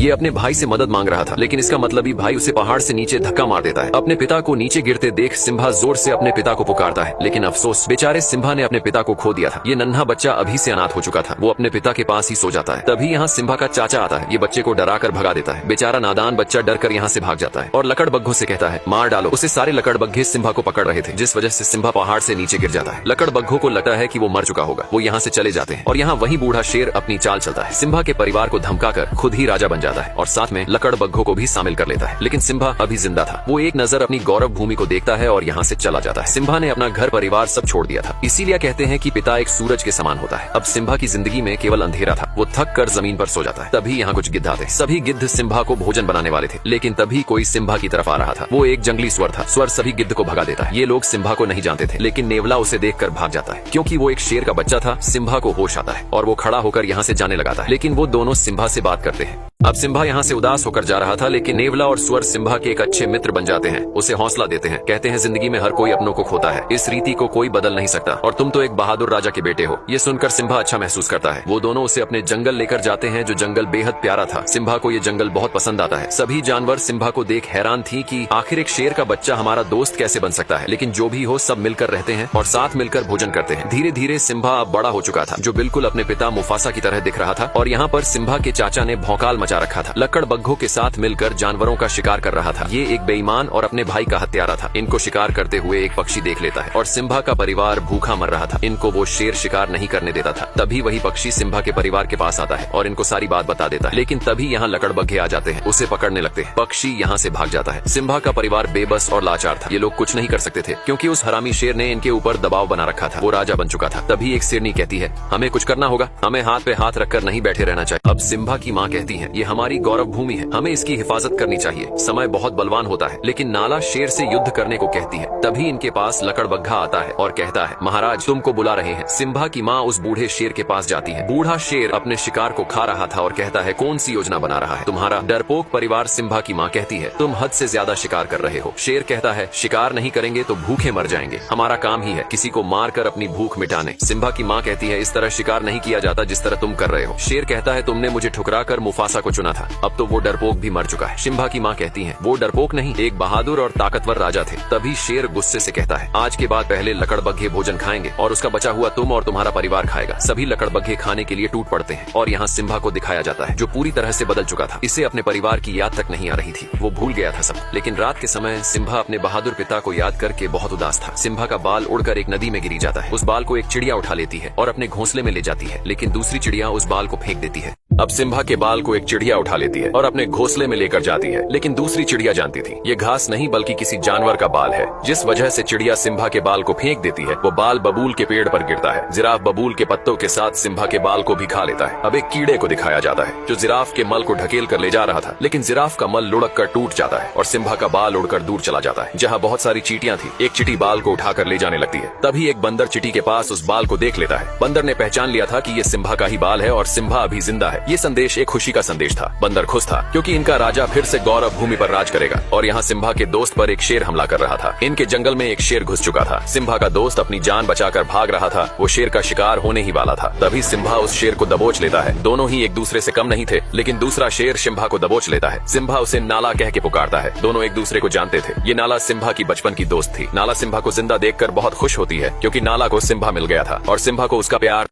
ये अपने भाई से मदद मांग रहा था, लेकिन इसका मतलबी भाई उसे पहाड़ से नीचे धक्का मार देता है। अपने पिता को नीचे गिरते देख सिम्बा जोर से अपने पिता को पुकारता है, लेकिन अफसोस बेचारे सिम्बा ने अपने पिता को खो दिया था। ये नन्हा बच्चा अभी से अनाथ हो चुका था। वो अपने पिता के पास ही सो जाता है। तभी यहाँ सिम्बा का चाचा आता है। ये बच्चे को डरा कर भगा देता है। बेचारा नादान बच्चा डर कर यहाँ से भाग जाता है और लकड़बग्घों से कहता है, मार डालो उसे। सारे लकड़बग्घे सिम्बा को पकड़ रहे थे, जिस वजह से सिम्बा पहाड़ से नीचे गिर जाता है। लकड़बग्घों को लगता है कि वो मर चुका होगा। वो यहाँ से चले जाते हैं और यहाँ वही बूढ़ा शेर अपनी चाल चलता है। सिम्बा के परिवार को धमकाकर खुद ही राजा बन जाता है और साथ में लकड़बग्घों को भी शामिल कर लेता है। लेकिन सिम्बा अभी जिंदा था। वो एक नजर अपनी गौरव भूमि को देखता है और यहाँ से चला जाता है। सिम्बा ने अपना घर परिवार सब छोड़ दिया था। इसीलिए कहते हैं कि पिता एक सूरज के समान होता है। अब सिम्बा की जिंदगी में केवल अंधेरा था। वो थक कर जमीन पर सो जाता है। तभी यहाँ कुछ गिद्ध आते। सभी गिद्ध सिम्बा को भोजन बनाने वाले थे, लेकिन तभी कोई सिम्बा की तरफ आ रहा था। वो एक जंगली स्वर था। स्वर सभी गिद्ध को भगा देता है। ये लोग सिम्बा को नहीं जानते थे, लेकिन नेवला उसे देखकर भाग जाता है। क्योंकि वो एक शेर का बच्चा था, सिम्बा को होश आता है और वो खड़ा होकर यहाँ से जाने लगाता है। लेकिन वो दोनों सिम्बा से बात करते हैं। अब सिम्बा यहाँ से उदास होकर जा रहा था, लेकिन नेवला और स्वर सिम्बा के एक अच्छे मित्र बन जाते हैं। उसे हौसला देते हैं। कहते हैं जिंदगी में हर कोई अपनों को खोता है। इस रीति को कोई बदल नहीं सकता और तुम तो एक बहादुर राजा के बेटे हो। ये सुनकर सिम्बा अच्छा महसूस करता है। वो दोनों उसे अपने जंगल लेकर जाते हैं, जो जंगल बेहद प्यारा था। सिम्बा को ये जंगल बहुत पसंद आता है। सभी जानवर सिम्बा को देख हैरान थी कि आखिर एक शेर का बच्चा हमारा दोस्त कैसे बन सकता है। लेकिन जो भी हो, सब मिलकर रहते हैं और साथ मिलकर भोजन करते हैं। धीरे धीरे सिम्बा अब बड़ा हो चुका था, जो बिल्कुल अपने पिता मुफासा की तरह दिख रहा था। और यहाँ पर सिम्बा के चाचा ने भौकाल मचा रखा था। लकड़बग्घों के साथ मिलकर जानवरों का शिकार कर रहा था। ये एक बेईमान और अपने भाई का हत्यारा था। इनको शिकार करते हुए एक पक्षी देख लेता है और सिम्बा का परिवार भूखा मर रहा था। इनको वो शेर शिकार नहीं करने देता था। तभी वही पक्षी सिम्बा के परिवार के पास आता है और इनको सारी बात बता देता है। लेकिन तभी यहाँ लकड़बग्घे आ जाते हैं, उसे पकड़ने लगते हैं। पक्षी यहाँ से भाग जाता है। सिम्बा का परिवार बेबस और लाचार था। ये लोग कुछ नहीं कर सकते थे, क्योंकि उस हरामी शेर ने इनके ऊपर दबाव बना रखा था। वो राजा बन चुका था। तभी एक शेरनी कहती है, हमें कुछ करना होगा। हमें हाथ पे हाथ रखकर नहीं बैठे रहना चाहिए। अब सिम्बा की माँ कहती है, ये हमारी गौरव भूमि है, हमें इसकी हिफाजत करनी चाहिए। समय बहुत बलवान होता है। लेकिन नाला शेर से युद्ध करने को कहती है। तभी इनके पास लकड़बग्घा आता है और कहता है, महाराज तुमको बुला रहे हैं। सिम्बा की माँ उस बूढ़े शेर के पास जाती है। बूढ़ा शेर अपने शिकार को खा रहा था और कहता है, कौन सी योजना बना रहा है तुम्हारा डरपोक परिवार। सिम्बा की माँ कहती है, तुम हद से ज्यादा शिकार कर रहे हो। शेर कहता है, शिकार नहीं करेंगे तो भूखे मर जाएंगे। हमारा काम ही है किसी को मार कर अपनी भूख मिटाने। सिम्बा की माँ कहती है, इस तरह शिकार नहीं किया जाता जिस तरह तुम कर रहे हो। शेर कहता है, तुमने मुझे ठुकरा कर मुफासा को चुना था। अब तो वो डरपोक भी मर चुका है। सिम्बा की माँ कहती है, वो डरपोक नहीं, एक बहादुर और ताकतवर राजा थे। तभी शेर गुस्से से कहता है, आज के बाद पहले लकड़बग्घे भोजन खाएंगे और उसका बचा हुआ तुम और तुम्हारा परिवार खाएगा। सभी लकड़बग्घे खाने के लिए टूट पड़ते हैं और यहाँ सिम्बा को दिखाया जाता है, जो पूरी तरह से बदल चुका था। इसे अपने परिवार की याद तक नहीं आ रही थी। वो भूल गया था सब। लेकिन रात के समय सिम्बा अपने बहादुर पिता को याद करके बहुत उदास था। सिम्बा का बाल उड़कर एक नदी में गिरी जाता है। उस बाल को एक चिड़िया उठा लेती है और अपने घोंसले में ले जाती है, लेकिन दूसरी चिड़िया उस बाल को फेंक देती है। अब सिम्बा के बाल को एक चिड़िया उठा लेती है और अपने घोंसले में लेकर जाती है, लेकिन दूसरी चिड़िया जानती थी ये घास नहीं बल्कि किसी जानवर का बाल है। जिस वजह से चिड़िया सिम्बा के बाल को फेंक देती है, वो बाल बबूल के पेड़ पर गिरता है। जिराफ बबूल के पत्तों के साथ सिम्बा के बाल को भी खा लेता है। अब एक कीड़े को दिखाया जाता है, जो जिराफ के मल को ढकेल कर ले जा रहा था, लेकिन जिराफ का मल लुढ़क कर टूट जाता है और सिम्बा का बाल उड़कर दूर चला जाता है, जहाँ बहुत सारी चींटियां थी। एक चींटी बाल को उठाकर ले जाने लगती है। तभी एक बंदर चींटी के पास उस बाल को देख लेता है। बंदर ने पहचान लिया था कि ये सिम्बा का ही बाल है और सिम्बा अभी जिंदा है। ये संदेश एक खुशी का संदेश था। बंदर खुश था, क्योंकि इनका राजा फिर से गौरव भूमि पर राज करेगा। और यहाँ सिम्बा के दोस्त पर एक शेर हमला कर रहा था। इनके जंगल में एक शेर घुस चुका था। सिम्बा का दोस्त अपनी जान बचाकर भाग रहा था। वो शेर का शिकार होने ही वाला था। तभी सिम्बा उस शेर को दबोच लेता है। दोनों ही एक दूसरे से कम नहीं थे, लेकिन दूसरा शेर सिम्बा को दबोच लेता है। सिम्बा उसे नाला कह के पुकारता है। दोनों एक दूसरे को जानते थे। ये नाला सिम्बा की बचपन की दोस्त थी। नाला सिम्बा को जिंदा देखकर बहुत खुश होती है, क्योंकि नाला को सिम्बा मिल गया था और सिम्बा को उसका प्यार